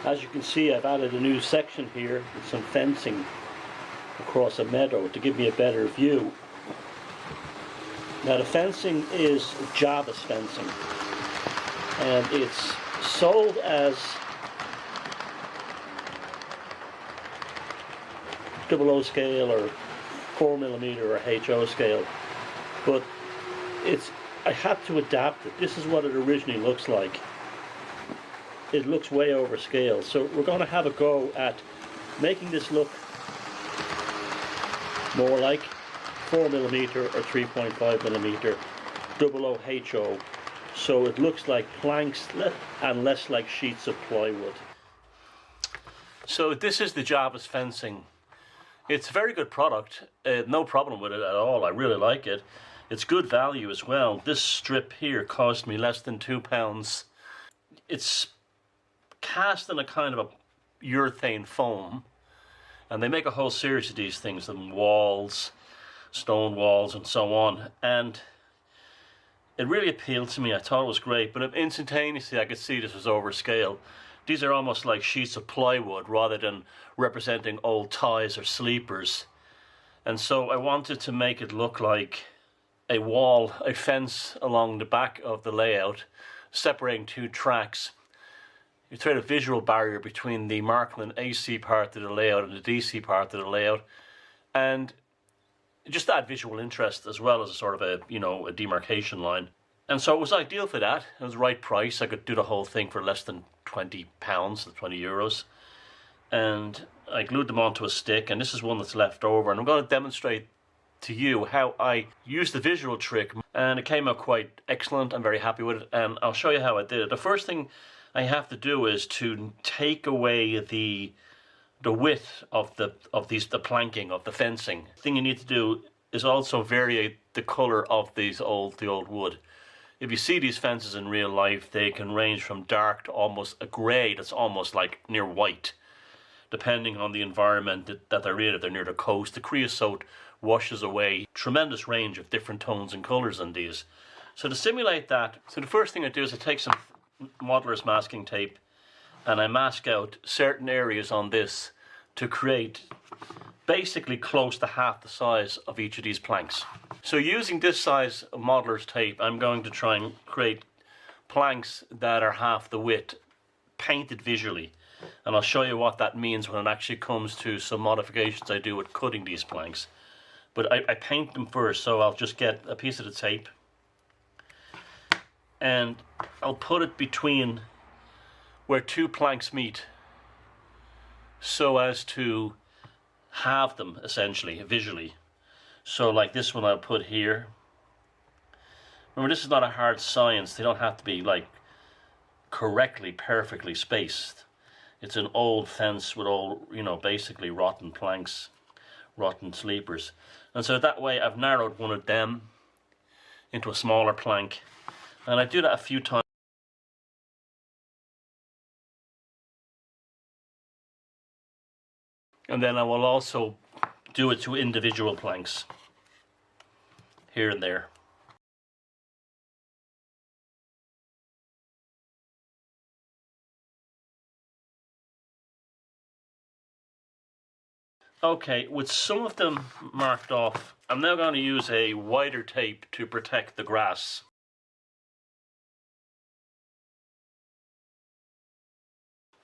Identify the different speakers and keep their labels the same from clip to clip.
Speaker 1: As you can see, I've added a new section here with some fencing across a meadow to give me a better view. Now the fencing is Javis fencing, and it's sold as 00 scale or 4mm or HO scale, but I had to adapt it. This is what it originally looks like. It looks way over scale, so we're going to have a go at making this look more like 4mm or 3.5mm 00 HO, so it looks like planks and less like sheets of plywood. So this is the Javis fencing. It's a very good product, no problem with it at all. I really like it. It's good value as well. This strip here cost me less than £2. It's cast in a kind of a urethane foam, and they make a whole series of these things, and walls, stone walls and so on, and it really appealed to me. I thought it was great, but instantaneously I could see this was overscale. These are almost like sheets of plywood rather than representing old ties or sleepers, and so I wanted to make it look like a wall, a fence along the back of the layout, separating two tracks. You create a visual barrier between the Markman AC part of the layout and the DC part of the layout, and just add visual interest as well as a sort of a, you know, a demarcation line. And so it was ideal for that. It was the right price. I could do the whole thing for less than £20, €20. And I glued them onto a stick, and this is one that's left over, and I'm going to demonstrate to you how I used the visual trick, and it came out quite excellent. I'm very happy with it, and I'll show you how I did it. The first thing I have to do is to take away the width of the planking of the fencing. The thing you need to do is also vary the color of the old wood. If you see these fences in real life, they can range from dark to almost a grey that's almost like near white, depending on the environment that they're in. If they're near the coast, the creosote washes away tremendous range of different tones and colors in these. So to simulate that, so the first thing I do is I take some modeler's masking tape and I mask out certain areas on this to create basically close to half the size of each of these planks. So using this size of modeler's tape, I'm going to try and create planks that are half the width, painted visually. And I'll show you what that means when it actually comes to some modifications I do with cutting these planks. But I paint them first, so I'll just get a piece of the tape and I'll put it between where two planks meet so as to halve them essentially visually. So like this one I'll put here. Remember, this is not a hard science. They don't have to be like correctly, perfectly spaced. It's an old fence with all, you know, basically rotten planks, rotten sleepers. And so that way I've narrowed one of them into a smaller plank. And I do that a few times. And then I will also do it to individual planks here and there. Okay, with some of them marked off, I'm now going to use a wider tape to protect the grass.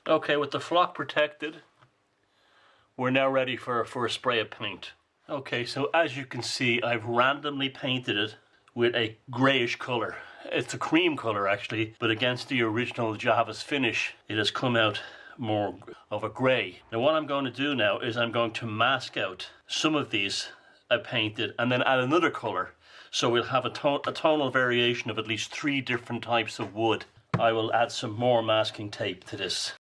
Speaker 1: Okay, with the flock protected, we're now ready for a spray of paint. Okay, so as you can see, I've randomly painted it with a greyish colour. It's a cream colour actually, but against the original Javis finish, it has come out more of a grey. Now what I'm going to do now is I'm going to mask out some of these I painted and then add another colour. So we'll have a tonal variation of at least 3 different types of wood. I will add some more masking tape to this.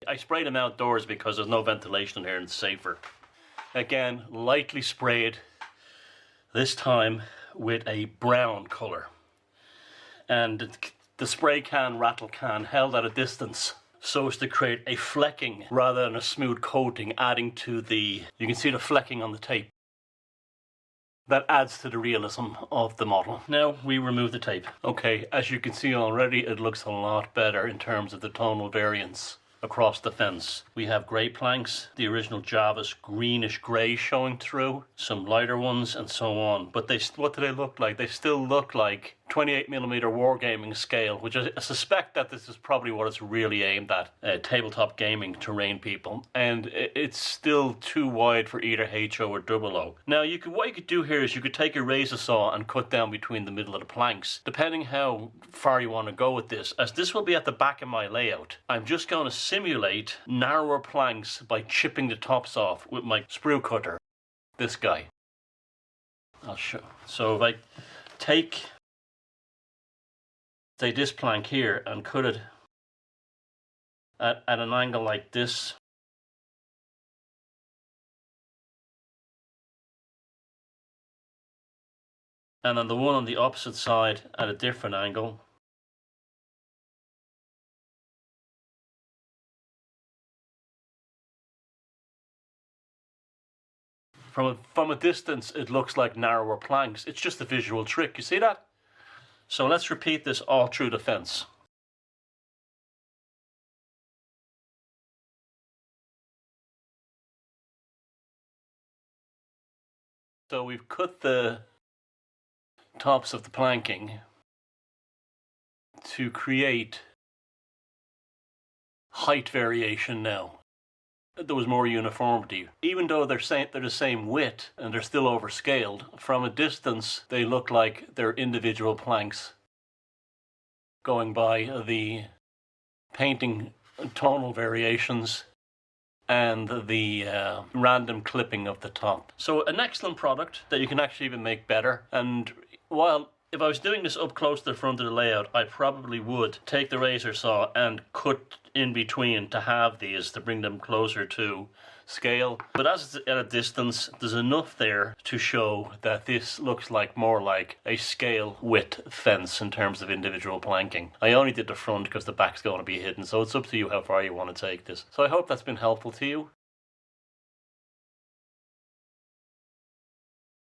Speaker 1: I sprayed them outdoors because there's no ventilation in here and it's safer. Again, lightly sprayed, this time with a brown colour. And the spray can, rattle can, held at a distance so as to create a flecking rather than a smooth coating, adding to the, you can see the flecking on the tape. That adds to the realism of the model. Now we remove the tape. Okay, as you can see already, it looks a lot better in terms of the tonal variance across the fence. We have grey planks, the original Javis greenish grey showing through, some lighter ones and so on. But what do they look like? They still look like 28mm wargaming scale, which I suspect that this is probably what it's really aimed at, tabletop gaming, terrain people. And it's still too wide for either HO or 00. Now, what you could do here is you could take a razor saw and cut down between the middle of the planks, depending how far you want to go with this. As this will be at the back of my layout, I'm just going to simulate narrower planks by chipping the tops off with my sprue cutter. This guy. I'll show. So if I take, say, this plank here and cut it at an angle like this, and then the one on the opposite side at a different angle, from a distance it looks like narrower planks. It's just a visual trick, you see that? So let's repeat this all through the fence. So we've cut the tops of the planking to create height variation now. There was more uniformity. Even though they're the same width and they're still overscaled, from a distance they look like they're individual planks going by the painting tonal variations and the random clipping of the top. So an excellent product that you can actually even make better. And while if I was doing this up close to the front of the layout, I probably would take the razor saw and cut in between to have these, to bring them closer to scale. But as it's at a distance, there's enough there to show that this looks like more like a scale width fence in terms of individual planking. I only did the front because the back's going to be hidden, so it's up to you how far you want to take this. So I hope that's been helpful to you.